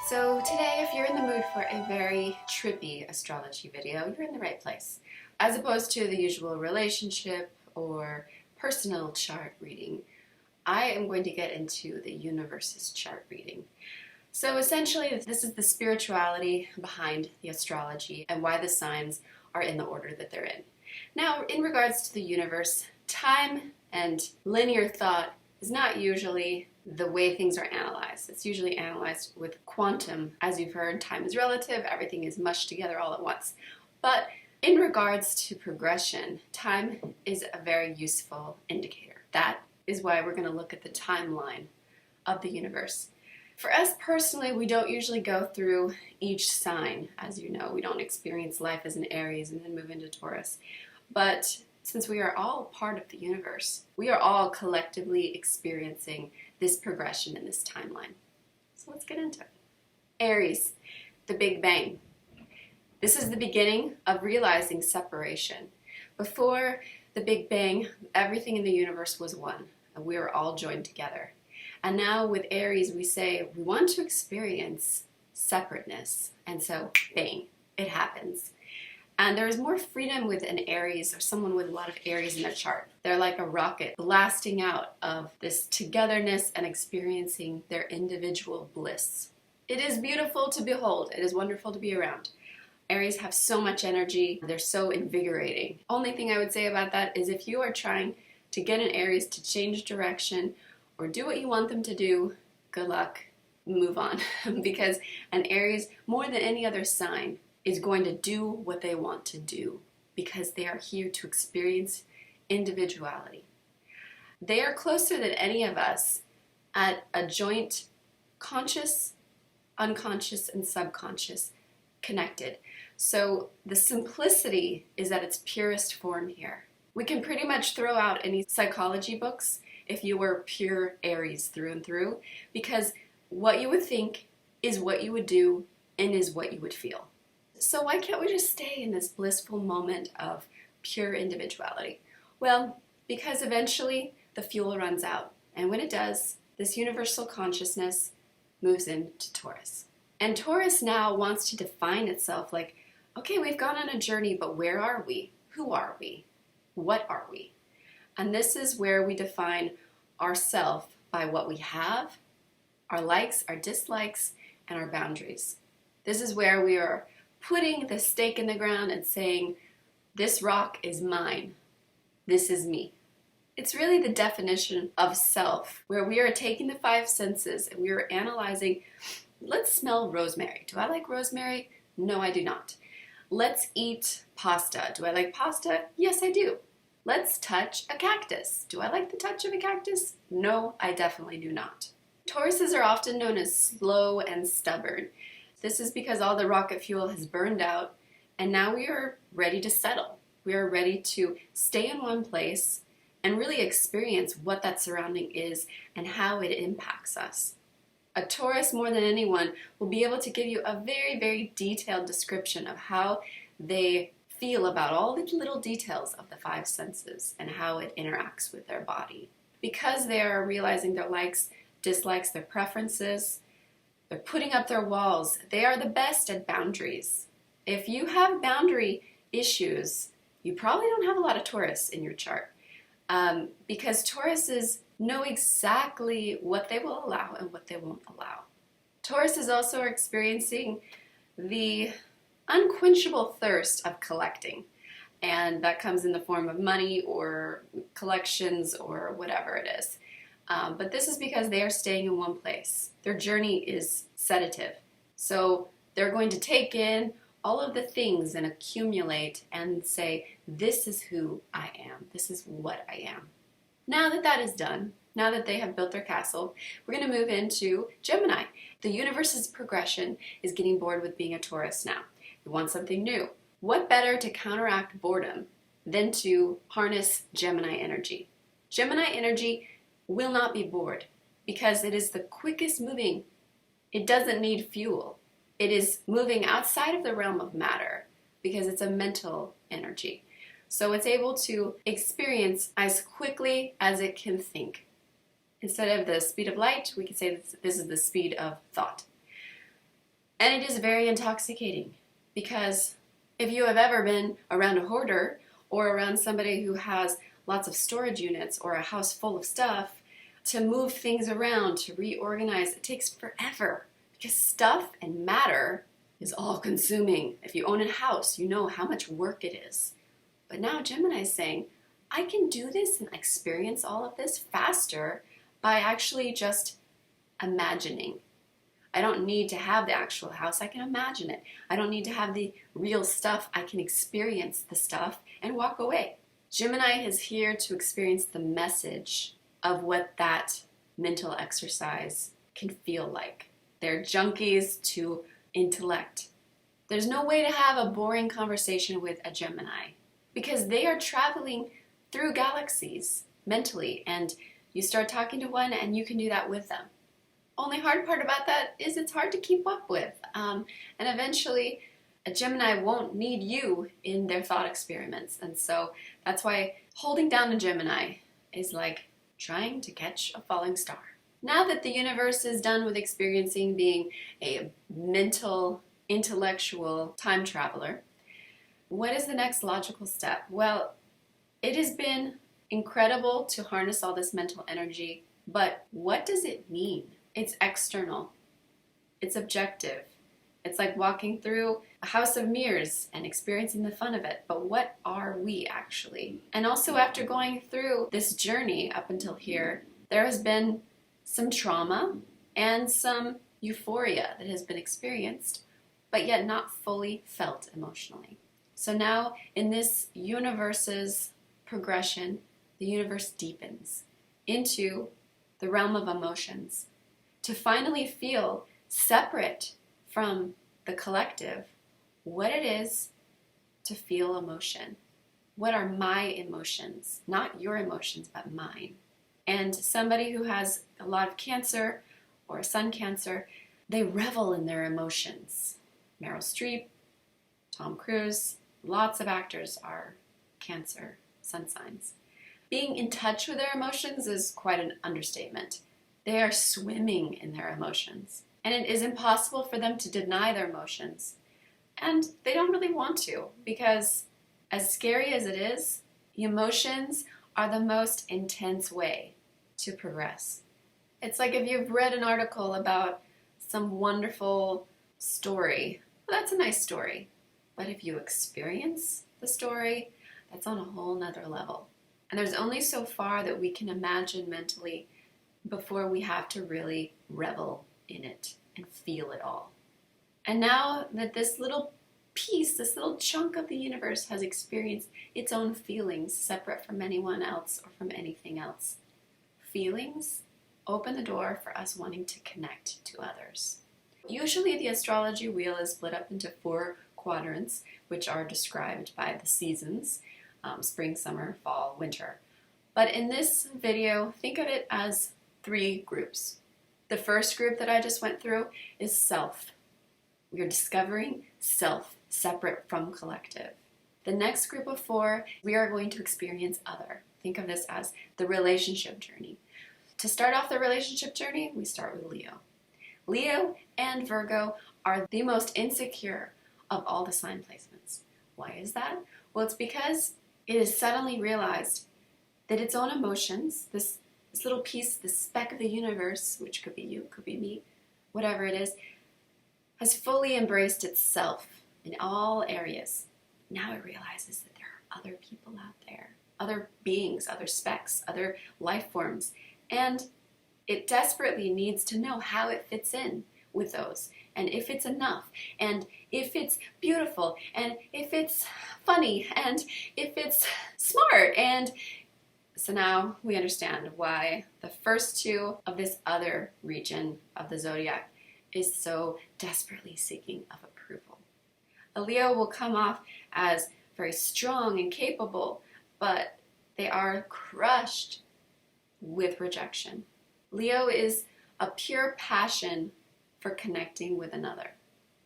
So today, if you're in the mood for a very trippy astrology video, you're in the right place. As opposed to the usual relationship or personal chart reading, I am going to get into the universe's chart reading. So essentially, this is the spirituality behind the astrology and why the signs are in the order that they're in. Now, in regards to the universe, time and linear thought is not usually the way things are analyzed. It's usually analyzed with quantum. As you've heard, time is relative, everything is mushed together all at once. But in regards to progression, time is a very useful indicator. That is why we're going to look at the timeline of the universe. For us personally, we don't usually go through each sign. As you know, we don't experience life as an Aries and then move into Taurus. But since we are all part of the universe, we are all collectively experiencing this progression in this timeline. So let's get into it. Aries, the Big Bang. This is the beginning of realizing separation. Before the Big Bang, everything in the universe was one, and we were all joined together. And now with Aries, we say we want to experience separateness. And so, bang, it happens. And there is more freedom with an Aries or someone with a lot of Aries in their chart. They're like a rocket blasting out of this togetherness and experiencing their individual bliss. It is beautiful to behold. It is wonderful to be around. Aries have so much energy. They're so invigorating. Only thing I would say about that is if you are trying to get an Aries to change direction or do what you want them to do, good luck, move on. Because an Aries, more than any other sign, is going to do what they want to do because they are here to experience individuality. They are closer than any of us at a joint conscious, unconscious, and subconscious connected. So the simplicity is at its purest form here. We can pretty much throw out any psychology books if you were pure Aries through and through, because what you would think is what you would do and is what you would feel. So why can't we just stay in this blissful moment of pure individuality? Well, because eventually the fuel runs out. And when it does, this universal consciousness moves into Taurus. And Taurus now wants to define itself like, okay, we've gone on a journey, but where are we? Who are we? What are we? And this is where we define ourself by what we have, our likes, our dislikes, and our boundaries. This is where we are putting the stake in the ground and saying, this rock is mine. This is me. It's really the definition of self, where we are taking the five senses and we are analyzing, let's smell rosemary. Do I like rosemary? No, I do not. Let's eat pasta. Do I like pasta? Yes, I do. Let's touch a cactus. Do I like the touch of a cactus? No, I definitely do not. Tauruses are often known as slow and stubborn. This is because all the rocket fuel has burned out, and now we are ready to settle. We are ready to stay in one place and really experience what that surrounding is and how it impacts us. A Taurus, more than anyone, will be able to give you a very, very detailed description of how they feel about all the little details of the five senses and how it interacts with their body. Because they are realizing their likes, dislikes, their preferences, they're putting up their walls. They are the best at boundaries. If you have boundary issues, you probably don't have a lot of Taurus in your chart because Tauruses know exactly what they will allow and what they won't allow. Tauruses also are experiencing the unquenchable thirst of collecting, and that comes in the form of money or collections or whatever it is. But this is because they are staying in one place. Their journey is sedative. So they're going to take in all of the things and accumulate and say, this is who I am. This is what I am. Now that that is done, now that they have built their castle, we're going to move into Gemini. The universe's progression is getting bored with being a Taurus now. You want something new. What better to counteract boredom than to harness Gemini energy? Gemini energy will not be bored because it is the quickest moving. It doesn't need fuel. It is moving outside of the realm of matter because it's a mental energy. So it's able to experience as quickly as it can think. Instead of the speed of light, we could say this is the speed of thought. And it is very intoxicating, because if you have ever been around a hoarder or around somebody who has lots of storage units or a house full of stuff, to move things around, to reorganize, it takes forever, because stuff and matter is all consuming. If you own a house, you know how much work it is. But now Gemini is saying, I can do this and experience all of this faster by actually just imagining. I don't need to have the actual house, I can imagine it. I don't need to have the real stuff, I can experience the stuff and walk away. Gemini is here to experience the message of what that mental exercise can feel like. They're junkies to intellect. There's no way to have a boring conversation with a Gemini, because they are traveling through galaxies mentally, and you start talking to one and you can do that with them. Only hard part about that is it's hard to keep up with, and eventually a Gemini won't need you in their thought experiments. And so that's why holding down a Gemini is like trying to catch a falling star. Now that the universe is done with experiencing being a mental, intellectual time traveler, what is the next logical step? Well, it has been incredible to harness all this mental energy, but what does it mean? It's external. It's objective. It's like walking through a house of mirrors and experiencing the fun of it. But what are we actually? And also, after going through this journey up until here, there has been some trauma and some euphoria that has been experienced, but yet not fully felt emotionally. So now, in this universe's progression, the universe deepens into the realm of emotions to finally feel separate from the collective what it is to feel emotion. What are my emotions? Not your emotions, but mine. And somebody who has a lot of Cancer or Sun Cancer, they revel in their emotions. Meryl Streep, Tom Cruise, lots of actors are Cancer sun signs. Being in touch with their emotions is quite an understatement. They are swimming in their emotions, and it is impossible for them to deny their emotions. And they don't really want to, because as scary as it is, emotions are the most intense way to progress. It's like if you've read an article about some wonderful story, well, that's a nice story. But if you experience the story, that's on a whole nother level. And there's only so far that we can imagine mentally before we have to really revel in it and feel it all. And now that this little piece, this little chunk of the universe has experienced its own feelings separate from anyone else or from anything else, feelings open the door for us wanting to connect to others. Usually the astrology wheel is split up into 4 quadrants, which are described by the seasons, spring, summer, fall, winter. But in this video, think of it as 3 groups. The first group that I just went through is self. We are discovering self, separate from collective. The next group of 4, we are going to experience other. Think of this as the relationship journey. To start off the relationship journey, we start with Leo. Leo and Virgo are the most insecure of all the sign placements. Why is that? Well, it's because it has suddenly realized that its own emotions, this little piece, this speck of the universe, which could be you, could be me, whatever it is, has fully embraced itself in all areas. Now it realizes that there are other people out there, other beings, other specks, other life forms, and it desperately needs to know how it fits in with those, and if it's enough, and if it's beautiful, and if it's funny, and if it's smart. And so now we understand why the first 2 of this other region of the zodiac is so desperately seeking of approval. A Leo will come off as very strong and capable, but they are crushed with rejection. Leo is a pure passion for connecting with another.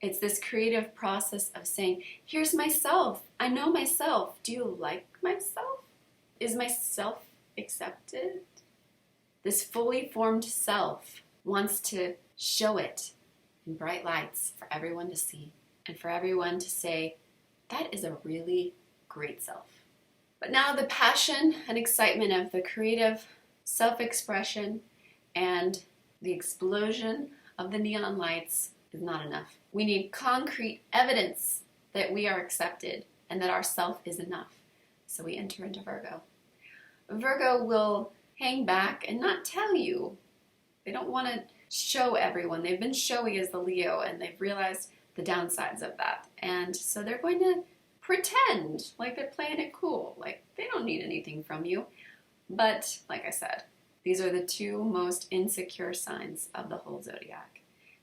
It's this creative process of saying, here's myself. I know myself. Do you like myself? Is myself accepted? This fully formed self wants to show it and bright lights for everyone to see and for everyone to say, that is a really great self. But now the passion and excitement of the creative self-expression and the explosion of the neon lights is not enough. We need concrete evidence that we are accepted and that our self is enough. So we enter into Virgo. Virgo will hang back and not tell you. They don't want to show everyone. They've been showy as the Leo, and they've realized the downsides of that. And so they're going to pretend like they're playing it cool. Like they don't need anything from you. But like I said, these are the two most insecure signs of the whole zodiac.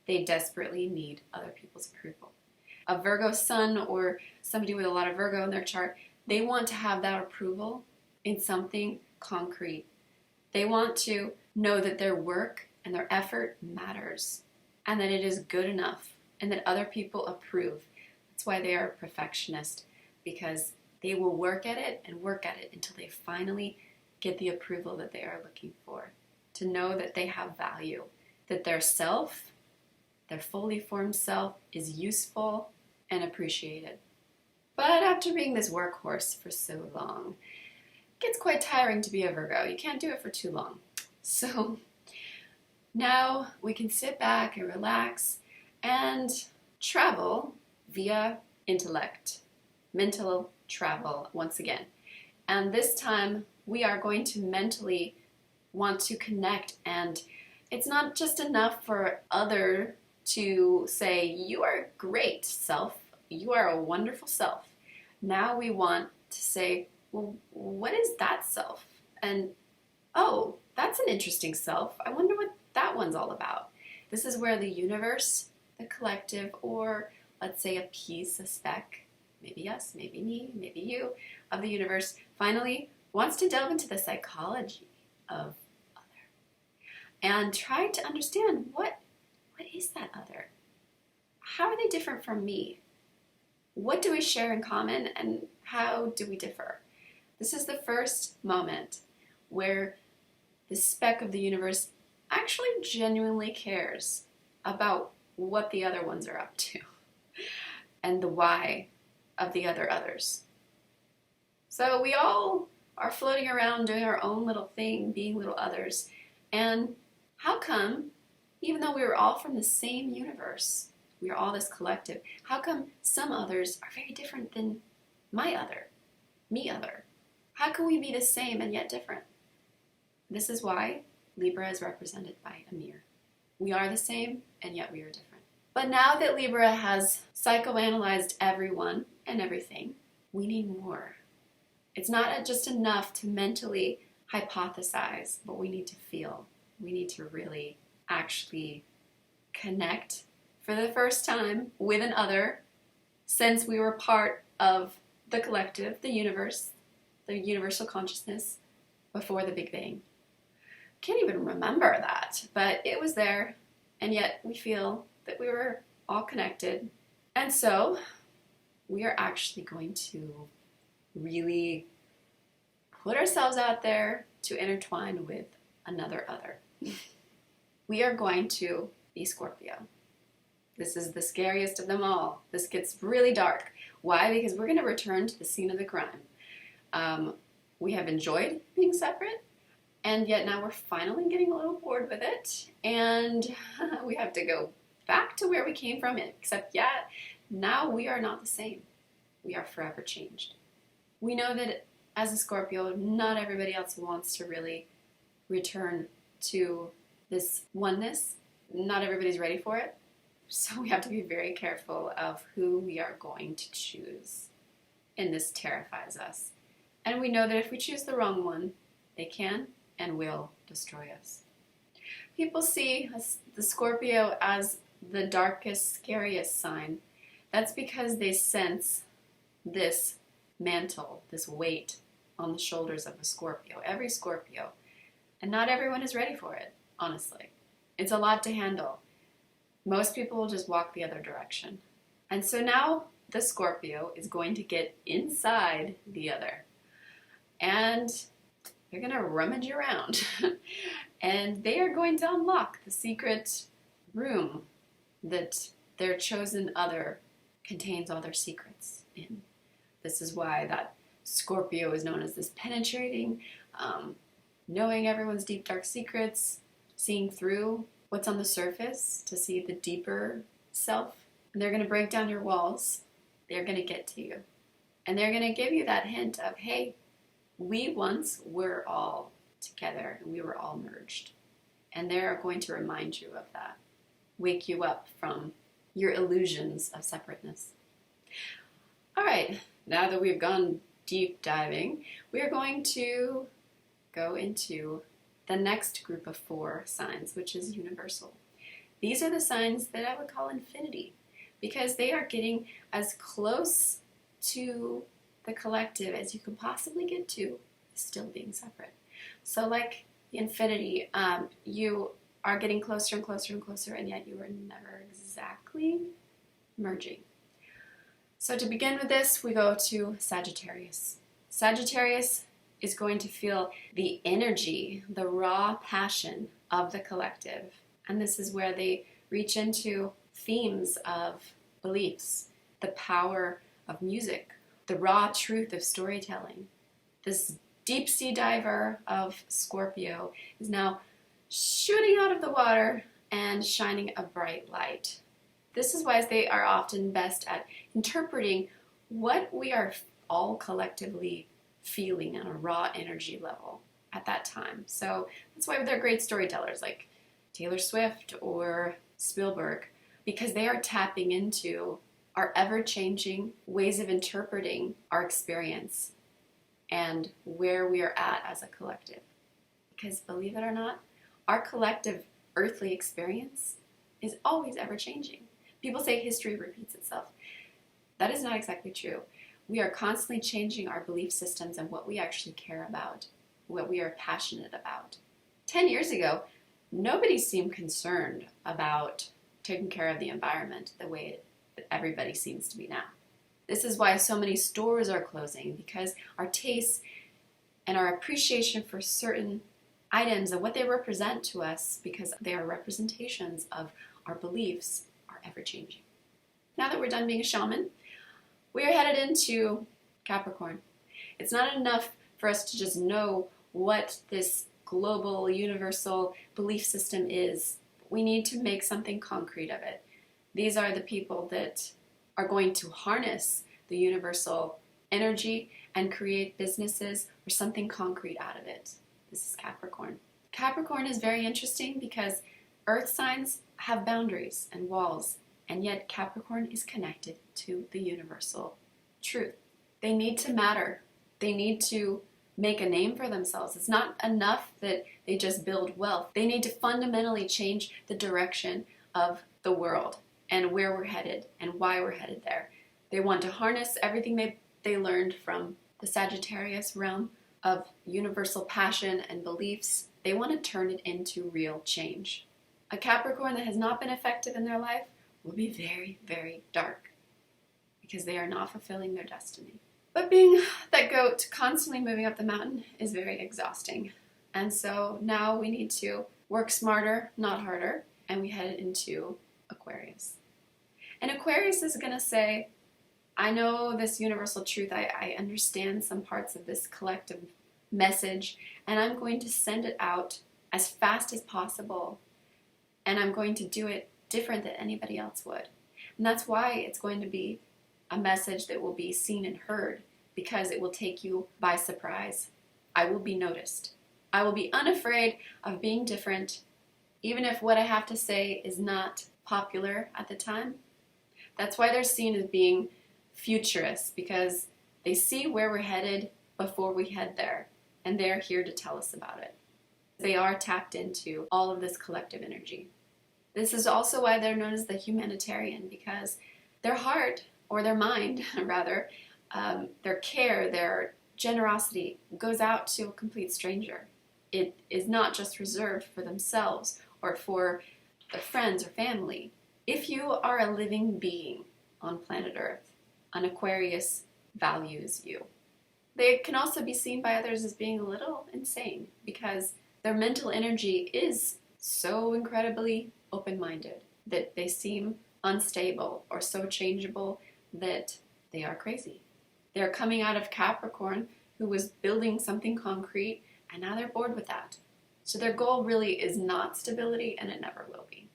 They desperately need other people's approval. A Virgo sun or somebody with a lot of Virgo in their chart, they want to have that approval in something concrete. They want to know that their work and their effort matters and that it is good enough and that other people approve. That's why they are a perfectionist, because they will work at it until they finally get the approval that they are looking for. To know that they have value, that their self, their fully formed self, is useful and appreciated. But after being this workhorse for so long, it gets quite tiring to be a Virgo. You can't do it for too long. So now we can sit back and relax and travel via intellect. Mental travel once again. And this time we are going to mentally want to connect, and it's not just enough for other to say, you are great, self. You are a wonderful self. Now we want to say, well, what is that self? And, oh, that's an interesting self. I wonder what that one's all about. This is where the universe, the collective, or let's say a piece, a speck, maybe us, maybe me, maybe you, of the universe, finally wants to delve into the psychology of other and try to understand what is that other? How are they different from me? What do we share in common and how do we differ? This is the first moment where the speck of the universe actually genuinely cares about what the other ones are up to and the why of the other others. So we all are floating around doing our own little thing, being little others. And how come, even though we were all from the same universe, we are all this collective, how come some others are very different than my other, me other? How can we be the same and yet different? This is why Libra is represented by a mirror. We are the same and yet we are different. But now that Libra has psychoanalyzed everyone and everything, we need more. It's not just enough to mentally hypothesize, but we need to feel. We need to really actually connect for the first time with an other, since we were part of the collective, the universe, the universal consciousness before the Big Bang. Can't even remember that, but it was there, and yet we feel that we were all connected. And so we are actually going to really put ourselves out there to intertwine with another other. We are going to be Scorpio. This is the scariest of them all. This gets really dark. Why? Because we're going to return to the scene of the crime. We have enjoyed being separate, and yet now we're finally getting a little bored with it, and we have to go back to where we came from, except now we are not the same. We are forever changed. We know that as a Scorpio, not everybody else wants to really return to this oneness. Not everybody's ready for it. So we have to be very careful of who we are going to choose. And this terrifies us. And we know that if we choose the wrong one, they can and will destroy us. People see the Scorpio as the darkest, scariest sign. That's because they sense this mantle, this weight on the shoulders of a Scorpio, every Scorpio. And not everyone is ready for it, honestly. It's a lot to handle. Most people will just walk the other direction. And so now the Scorpio is going to get inside the other. And they're going to rummage around. And they are going to unlock the secret room that their chosen other contains all their secrets in. This is why that Scorpio is known as this penetrating, knowing everyone's deep, dark secrets, seeing through what's on the surface to see the deeper self. And they're going to break down your walls. They're going to get to you. And they're going to give you that hint of, hey, we once were all together and we were all merged. And they're going to remind you of that. Wake you up from your illusions of separateness. All right, now that we've gone deep diving, we are going to go into the next group of 4 signs, which is universal. These are the signs that I would call infinity, because they are getting as close to the collective as you can possibly get to, still being separate. So like the infinity, you are getting closer and closer and closer, and yet you are never exactly merging. So to begin with this, we go to Sagittarius. Sagittarius is going to feel the energy, the raw passion of the collective. And this is where they reach into themes of beliefs, the power of music, the raw truth of storytelling. This deep sea diver of Scorpio is now shooting out of the water and shining a bright light. This is why they are often best at interpreting what we are all collectively feeling on a raw energy level at that time. So that's why they're great storytellers like Taylor Swift or Spielberg, because they are tapping into our ever-changing ways of interpreting our experience and where we are at as a collective. Because believe it or not, our collective earthly experience is always ever-changing. People say history repeats itself. That is not exactly true. We are constantly changing our belief systems and what we actually care about, what we are passionate about. 10 years ago, nobody seemed concerned about taking care of the environment the way everybody seems to be now. This is why so many stores are closing, because our tastes and our appreciation for certain items and what they represent to us, because they are representations of our beliefs, are ever-changing. Now that we're done being a shaman, we are headed into Capricorn. It's not enough for us to just know what this global, universal belief system is. We need to make something concrete of it. These are the people that are going to harness the universal energy and create businesses or something concrete out of it. This is Capricorn. Capricorn is very interesting because earth signs have boundaries and walls, and yet Capricorn is connected to the universal truth. They need to matter. They need to make a name for themselves. It's not enough that they just build wealth. They need to fundamentally change the direction of the world and where we're headed and why we're headed there. They want to harness everything they learned from the Sagittarius realm of universal passion and beliefs. They want to turn it into real change. A Capricorn that has not been effective in their life will be very, very dark because they are not fulfilling their destiny. But being that goat constantly moving up the mountain is very exhausting. And so now we need to work smarter, not harder, and we head into Aquarius. And Aquarius is going to say, I know this universal truth, I understand some parts of this collective message, and I'm going to send it out as fast as possible, and I'm going to do it different than anybody else would. And that's why it's going to be a message that will be seen and heard, because it will take you by surprise. I will be noticed. I will be unafraid of being different, even if what I have to say is not popular at the time. That's why they're seen as being futurists, because they see where we're headed before we head there, and they're here to tell us about it. They are tapped into all of this collective energy. This is also why they're known as the humanitarian, because their heart, or their mind rather, their care, their generosity goes out to a complete stranger. It is not just reserved for themselves or for their friends or family. If you are a living being on planet Earth, an Aquarius values you. They can also be seen by others as being a little insane because their mental energy is so incredibly open-minded. that they seem unstable or so changeable that they are crazy. They're coming out of Capricorn, who was building something concrete, and now they're bored with that. So their goal really is not stability, and it never will be.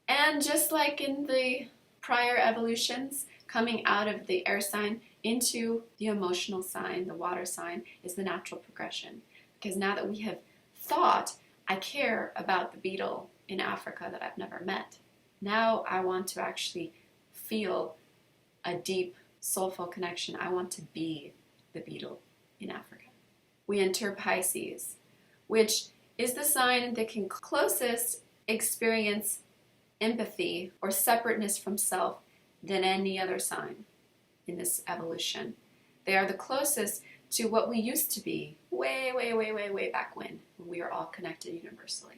And just like in the prior evolutions, coming out of the air sign into the emotional sign, the water sign, is the natural progression. Because now that we have thought, I care about the beetle in Africa that I've never met. Now I want to actually feel a deep, soulful connection. I want to be the beetle in Africa. We enter Pisces, which is the sign that can closest experience empathy or separateness from self than any other sign in this evolution. They are the closest to what we used to be way back when we were all connected universally.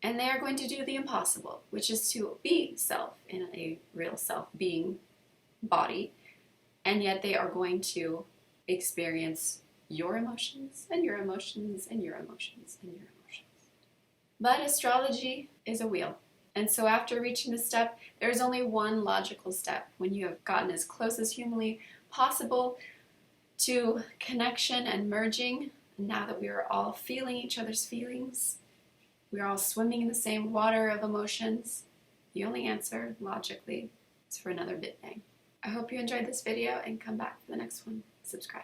And they are going to do the impossible, which is to be self in a real self-being body, and yet they are going to experience your emotions and your emotions and your emotions and your emotions. But astrology is a wheel. And so after reaching this step, there's only one logical step. When you have gotten as close as humanly possible to connection and merging, now that we are all feeling each other's feelings, we are all swimming in the same water of emotions, the only answer, logically, is for another Big Bang. I hope you enjoyed this video and come back for the next one. Subscribe.